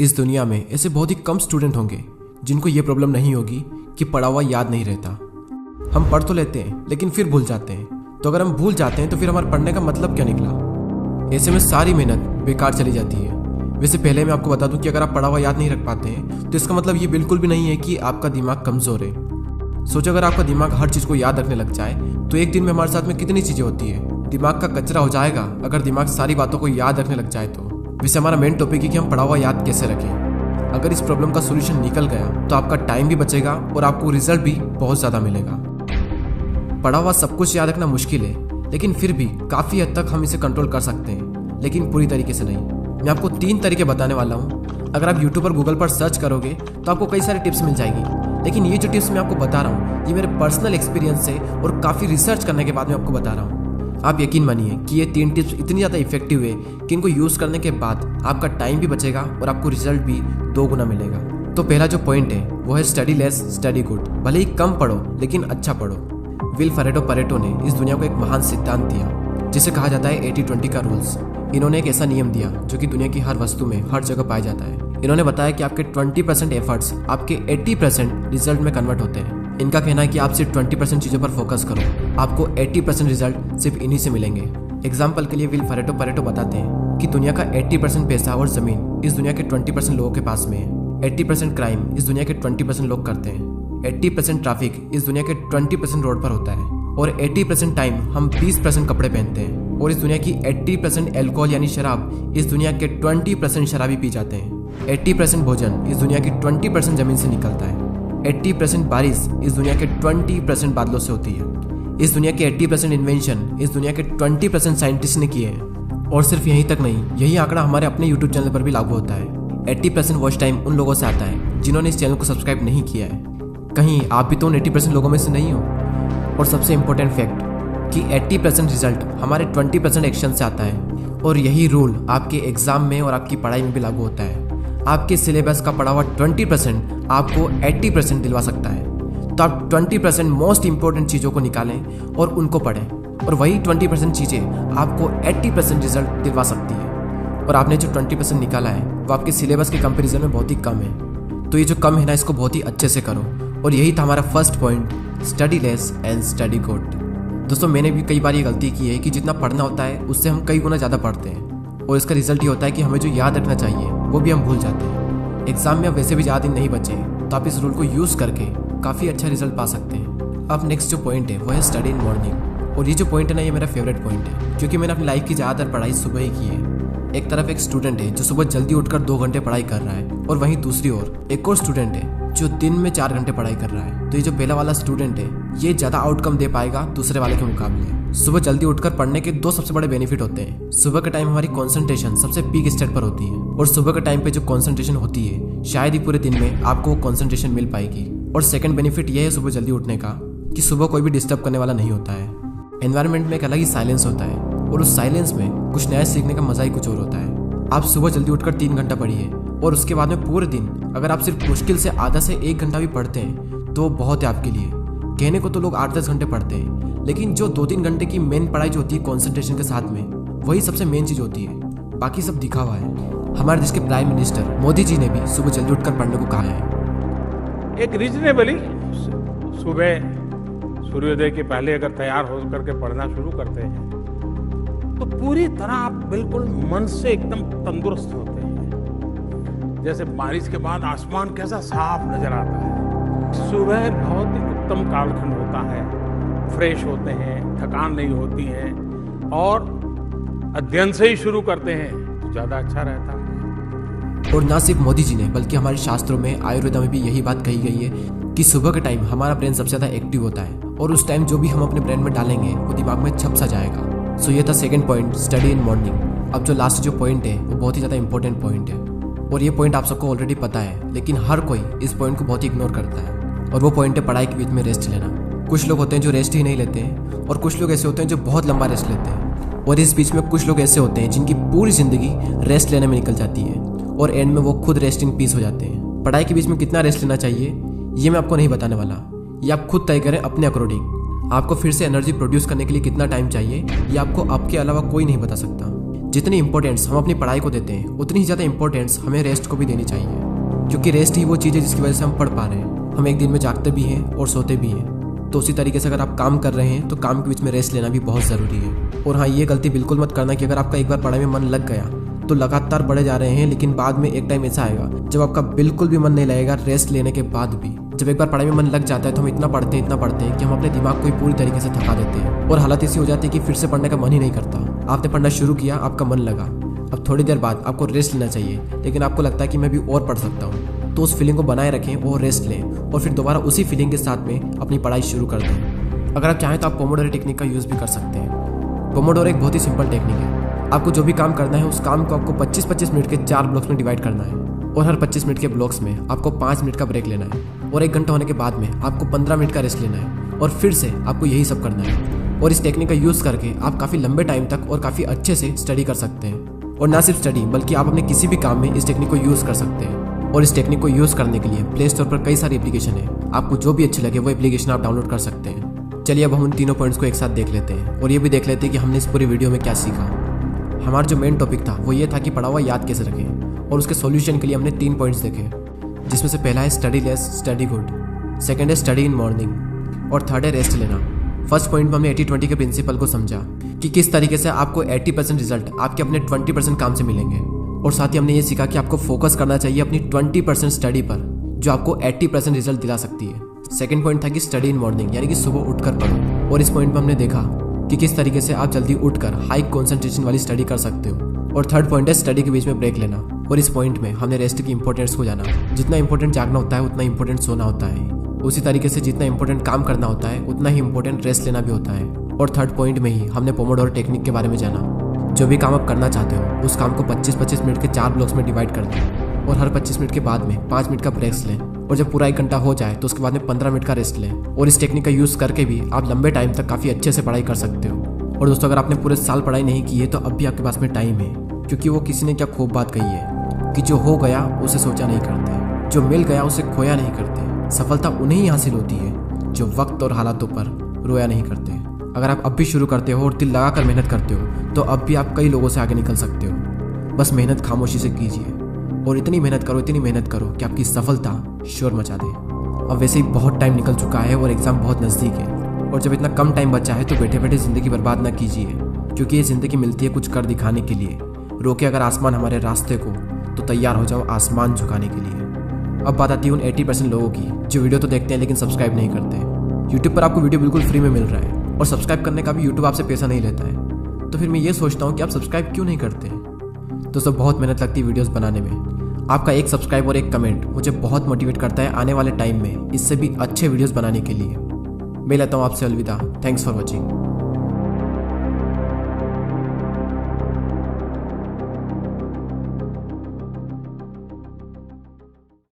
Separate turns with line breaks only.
इस दुनिया में ऐसे बहुत ही कम स्टूडेंट होंगे जिनको ये प्रॉब्लम नहीं होगी कि पढ़ा हुआ याद नहीं रहता। हम पढ़ तो लेते हैं लेकिन फिर भूल जाते हैं। तो अगर हम भूल जाते हैं तो फिर हमारे पढ़ने का मतलब क्या निकला? ऐसे में सारी मेहनत बेकार चली जाती है। वैसे पहले मैं आपको बता दूं कि अगर आप पढ़ा हुआ याद नहीं रख पाते हैं तो इसका मतलब ये बिल्कुल भी नहीं है कि आपका दिमाग कमज़ोर है। सोचो अगर आपका दिमाग हर चीज़ को याद रखने लग जाए तो एक दिन में हमारे साथ में कितनी चीज़ें होती है। दिमाग का कचरा हो जाएगा अगर दिमाग सारी बातों को याद रखने लग जाए तो। वैसे हमारा मेन टॉपिक है कि हम पढ़ा हुआ याद कैसे रखें। अगर इस प्रॉब्लम का सोल्यूशन निकल गया तो आपका टाइम भी बचेगा और आपको रिजल्ट भी बहुत ज़्यादा मिलेगा। पढ़ा हुआ सब कुछ याद रखना मुश्किल है, लेकिन फिर भी काफ़ी हद तक हम इसे कंट्रोल कर सकते हैं, लेकिन पूरी तरीके से नहीं। मैं आपको 3 तरीके बताने वाला हूँ। अगर आप यूट्यूब पर गूगल पर सर्च करोगे तो आपको कई सारी टिप्स मिल जाएगी, लेकिन ये जो टिप्स मैं आपको बता रहा हूँ ये मेरे पर्सनल एक्सपीरियंस से और काफ़ी रिसर्च करने के बाद मैं आपको बता रहा हूँ। आप यकीन मानिए कि ये 3 टिप्स इतनी ज़्यादा इफेक्टिव है कि इनको यूज़ करने के बाद आपका टाइम भी बचेगा और आपको रिजल्ट भी 2 गुना मिलेगा। तो पहला जो पॉइंट है वो है स्टडी लेस स्टडी गुड। भले ही कम पढ़ो लेकिन अच्छा पढ़ो। विल परेटो ने इस दुनिया को एक महान सिद्धांत दिया जिसे कहा जाता है 80-20 का रूल्स। इन्होंने एक ऐसा नियम दिया जो कि दुनिया की हर वस्तु में हर जगह पाया जाता है। इन्होंने बताया कि आपके 20% एफर्ट्स आपके 80% रिजल्ट में कन्वर्ट होते हैं। इनका कहना है कि आप सिर्फ 20% चीज़ों पर फोकस करो, आपको 80% रिजल्ट सिर्फ इन्हीं से मिलेंगे। एग्जाम्पल के लिए विल परेटो बताते हैं कि दुनिया का 80% पैसा और जमीन इस दुनिया के 20% लोगों के पास में है। 80% क्राइम इस दुनिया के 20% लोग करते हैं। 80% ट्रैफिक इस दुनिया के 20% रोड पर होता है। और 80% टाइम हम 20% कपड़े पहनते हैं। और इस दुनिया की 80% एल्कोहल यानी शराब इस दुनिया के 20% शराबी पी जाते हैं। 80% भोजन इस दुनिया की 20% जमीन से निकलता है। 80% बारिश इस दुनिया के 20% बादलों से होती है। इस दुनिया के 80% इन्वेंशन इस दुनिया के 20% साइंटिस्ट ने किए हैं। और सिर्फ यहीं तक नहीं, यही आंकड़ा हमारे अपने यूट्यूब चैनल पर भी लागू होता है। 80% वॉच टाइम उन लोगों से आता है जिन्होंने इस चैनल को सब्सक्राइब नहीं किया है। कहीं आप भी तो उन 80% लोगों में से नहीं हो। और सबसे इम्पोर्टेंट फैक्ट कि 80% रिजल्ट हमारे 20% एक्शन से आता है। और यही रूल आपके एग्जाम में और आपकी पढ़ाई में भी लागू होता है। आपके सिलेबस का पढ़ा हुआ 20% आपको 80% दिलवा सकता है। तो आप 20% मोस्ट इंपॉर्टेंट चीज़ों को निकालें और उनको पढ़ें, और वही 20% चीज़ें आपको 80% रिजल्ट दिलवा सकती है। और आपने जो 20% निकाला है वो आपके सिलेबस के कंपैरिजन में बहुत ही कम है। तो ये जो कम है ना, इसको बहुत ही अच्छे से करो। और यही था हमारा first point, study less and study good. दोस्तों, मैंने भी कई बार ये गलती की है कि जितना पढ़ना होता है उससे हम कई गुना ज़्यादा पढ़ते हैं, और इसका रिजल्ट ये होता है कि हमें जो याद रखना चाहिए वो भी हम भूल जाते हैं। एग्जाम में अब वैसे भी ज़्यादा दिन नहीं बचे, तो आप इस रूल को यूज़ करके काफ़ी अच्छा रिजल्ट पा सकते हैं। अब नेक्स्ट जो पॉइंट है वो है स्टडी इन मॉर्निंग। और ये जो पॉइंट है ना, ये मेरा फेवरेट पॉइंट है, क्योंकि मैंने अपनी लाइफ की ज़्यादातर पढ़ाई सुबह ही की है। एक तरफ एक स्टूडेंट है जो सुबह जल्दी उठकर 2 घंटे पढ़ाई कर रहा है, और वहीं दूसरी ओर एक और स्टूडेंट है जो दिन में 4 घंटे पढ़ाई कर रहा है। तो ये जो पहला वाला स्टूडेंट है ये ज़्यादा आउटकम दे पाएगा दूसरे वाले के मुकाबले। सुबह जल्दी उठकर पढ़ने के 2 सबसे बड़े बेनिफिट होते हैं। सुबह के टाइम हमारी कंसंट्रेशन सबसे पीक स्टेट पर होती है, और सुबह के टाइम पे जो कंसंट्रेशन होती है शायद ही पूरे दिन में आपको वो कंसंट्रेशन मिल पाएगी। और सेकंड बेनिफिट ये है सुबह जल्दी उठने का कि सुबह कोई भी डिस्टर्ब करने वाला नहीं होता है। एनवायरनमेंट में एक अलग ही साइलेंस होता है, और उस साइलेंस में कुछ नया सीखने का मजा ही कुछ और होता है। आप सुबह जल्दी उठकर 3 घंटा पढ़िए, और उसके बाद में पूरे दिन अगर आप सिर्फ मुश्किल से आधा से 1 घंटा भी पढ़ते हैं तो बहुत है आपके लिए। कहने को तो लोग 8-10 घंटे पढ़ते हैं, लेकिन जो 2-3 घंटे की मेन पढ़ाई जो होती है कॉन्सेंट्रेशन के साथ में, वही सबसे मेन चीज़ होती है। बाकी सब दिखावा है। हमारे देश के प्राइम मिनिस्टर मोदी जी ने भी सुबह जल्दी उठकर पढ़ने को कहा है।
एक रीजनेबली सुबह सूर्योदय के पहले अगर तैयार हो करके पढ़ना शुरू करते हैं तो पूरी तरह आप बिल्कुल मन से एकदम तंदुरुस्त होते हैं। जैसे बारिश के बाद आसमान कैसा साफ नजर आता है। सुबह बहुत ही उत्तम कालखंड होता है, फ्रेश होते हैं, थकान नहीं होती है, और अध्ययन से ही शुरू करते हैं तो ज़्यादा अच्छा रहता है।
और ना सिर्फ मोदी जी ने बल्कि हमारे शास्त्रों में, आयुर्वेदा में भी यही बात कही गई है कि सुबह के टाइम हमारा ब्रेन सबसे ज़्यादा एक्टिव होता है, और उस टाइम जो भी हम अपने ब्रेन में डालेंगे वो दिमाग में छप सा जाएगा। सो ये था second point, study in morning. अब जो लास्ट जो पॉइंट है वो बहुत ही ज़्यादा इंपॉर्टेंट पॉइंट है, और ये पॉइंट आप सबको ऑलरेडी पता है, लेकिन हर कोई इस पॉइंट को बहुत ही इग्नोर करता है। और वो पॉइंट है पढ़ाई के बीच में रेस्ट लेना। कुछ लोग होते हैं जो रेस्ट ही नहीं लेते हैं, और कुछ लोग ऐसे होते हैं जो बहुत लंबा रेस्ट लेते हैं, और इस बीच में कुछ लोग ऐसे होते हैं जिनकी पूरी ज़िंदगी रेस्ट लेने में निकल जाती है, और एंड में वो खुद रेस्ट इन पीस हो जाते हैं। पढ़ाई के बीच में कितना रेस्ट लेना चाहिए ये मैं आपको नहीं बताने वाला, ये आप खुद तय करें अपने अकॉर्डिंग। आपको फिर से एनर्जी प्रोड्यूस करने के लिए कितना टाइम चाहिए ये आपको आपके अलावा कोई नहीं बता सकता। जितनी इंपॉर्टेंस हम अपनी पढ़ाई को देते हैं उतनी ही ज़्यादा इंपॉर्टेंस हमें रेस्ट को भी देनी चाहिए, क्योंकि रेस्ट ही वो चीज़ है जिसकी वजह से हम पढ़ पा रहे हैं। हम एक दिन में जागते भी हैं और सोते भी हैं। तो उसी तरीके से अगर आप काम कर रहे हैं तो काम के बीच में रेस्ट लेना भी बहुत ज़रूरी है। और हाँ, ये गलती बिल्कुल मत करना कि अगर आपका एक बार पढ़ाई में मन लग गया तो लगातार बढ़े जा रहे हैं, लेकिन बाद में एक टाइम ऐसा आएगा जब आपका बिल्कुल भी मन नहीं लगेगा रेस्ट लेने के बाद भी। जब एक बार पढ़ाई में मन लग जाता है तो हम इतना पढ़ते हैं कि हम अपने दिमाग को ही पूरी तरीके से थका देते हैं और हालत ऐसी हो जाती है कि फिर से पढ़ने का मन ही नहीं करता। आपने पढ़ना शुरू किया, आपका मन लगा, अब थोड़ी देर बाद आपको रेस्ट लेना चाहिए, लेकिन आपको लगता है कि मैं भी और पढ़ सकता हूँ। तो उस फीलिंग को बनाए रखें और रेस्ट लें और फिर दोबारा उसी फीलिंग के साथ में अपनी पढ़ाई शुरू कर दें। अगर आप चाहें तो आप पोमोडोरो टेक्निक का यूज़ भी कर सकते हैं। पोमोडोरो एक बहुत ही सिंपल टेक्निक है। आपको जो भी काम करना है उस काम को आपको 25-25 मिनट के 4 ब्लॉक्स में डिवाइड करना है और हर 25 मिनट के ब्लॉक्स में आपको 5 मिनट का ब्रेक लेना है और 1 घंटा होने के बाद में आपको 15 मिनट का रेस्ट लेना है और फिर से आपको यही सब करना है। और इस टेक्निक का यूज़ करके आप काफ़ी लंबे टाइम तक और काफ़ी अच्छे से स्टडी कर सकते हैं। और ना सिर्फ स्टडी बल्कि आप अपने किसी भी काम में इस टेक्निक को यूज़ कर सकते हैं। और इस टेक्निक को यूज़ करने के लिए प्ले स्टोर पर कई सारी एप्लीकेशन है, आपको जो भी अच्छी लगे वो एप्लीकेशन आप डाउनलोड कर सकते हैं। चलिए अब हम उन तीनों पॉइंट्स को एक साथ देख लेते हैं और ये भी देख लेते हैं कि हमने इस पूरी वीडियो में क्या सीखा। हमारा जो मेन टॉपिक था वो ये था कि पढ़ा हुआ याद कैसे रखें, और उसके सॉल्यूशन के लिए हमने 3 पॉइंट्स देखे, जिसमें से पहला है study less study good, second है स्टडी इन मॉर्निंग और थर्ड है रेस्ट लेना। फर्स्ट पॉइंट में हमने 80-20 के प्रिंसिपल को समझा कि किस तरीके से आपको 80% रिजल्ट आपके अपने 20% काम से मिलेंगे, और साथ ही हमने ये सीखा कि आपको फोकस करना चाहिए अपनी 20% स्टडी पर जो आपको 80% रिजल्ट दिला सकती है। सेकंड पॉइंट था कि स्टडी इन मॉर्निंग, यानी कि सुबह उठकर पढ़ो, और इस पॉइंट में हमने देखा कि किस तरीके से आप जल्दी उठकर हाई कंसंट्रेशन वाली स्टडी कर सकते हो। और थर्ड पॉइंट है स्टडी के बीच में ब्रेक लेना, और इस पॉइंट में हमने रेस्ट की इंपॉर्टेंस को जाना। जितना इंपॉर्टेंट जागना होता है उतना इंपॉर्टेंट सोना होता है, उसी तरीके से जितना इंपॉर्टेंट काम करना होता है उतना ही इंपॉर्टेंट रेस्ट लेना भी होता है। और थर्ड पॉइंट में ही हमने पोमोडोरो टेक्निक के बारे में जाना। जो भी काम आप करना चाहते हो उस काम को 25-25 मिनट के 4 ब्लॉक्स में डिवाइड कर दें और हर 25 मिनट के बाद में 5 मिनट का ब्रेक लें, और जब पूरा 1 घंटा हो जाए तो उसके बाद में 15 मिनट का रेस्ट लें। और इस टेक्निक का यूज़ करके भी आप लंबे टाइम तक काफ़ी अच्छे से पढ़ाई कर सकते हो। और दोस्तों, अगर आपने पूरे साल पढ़ाई नहीं की है तो अब भी आपके पास में टाइम है, क्योंकि वो किसी ने क्या खूब बात कही है कि जो हो गया उसे सोचा नहीं करते, जो मिल गया उसे खोया नहीं करते। सफलता उन्हें ही हासिल होती है जो वक्त और हालातों पर रोया नहीं करते। अगर आप अब भी शुरू करते हो और दिल लगा कर मेहनत करते हो तो अब भी आप कई लोगों से आगे निकल सकते हो। बस मेहनत खामोशी से कीजिए और इतनी मेहनत करो कि आपकी सफलता शोर मचा दे। अब वैसे ही बहुत टाइम निकल चुका है और एग्ज़ाम बहुत नज़दीक है, और जब इतना कम टाइम बचा है तो बैठे बैठे ज़िंदगी बर्बाद ना कीजिए, क्योंकि ये ज़िंदगी मिलती है कुछ कर दिखाने के लिए। रोके अगर आसमान हमारे रास्ते को तो तैयार हो जाओ आसमान झुकाने के लिए। अब बात आती है उन 80% लोगों की जो वीडियो तो देखते हैं लेकिन सब्सक्राइब नहीं करते। यूट्यूब पर आपको वीडियो बिल्कुल फ्री में मिल रहा है और सब्सक्राइब करने का भी यूट्यूब आपसे पैसा नहीं लेता है, तो फिर मैं ये सोचता हूँ कि आप सब्सक्राइब क्यों नहीं करते। दोस्तों, बहुत मेहनत लगती है वीडियोस बनाने में। आपका एक सब्सक्राइब और एक कमेंट मुझे बहुत मोटिवेट करता है आने वाले टाइम में इससे भी अच्छे वीडियोस बनाने के लिए। मैं लेता हूँ आपसे अलविदा। Thanks for watching.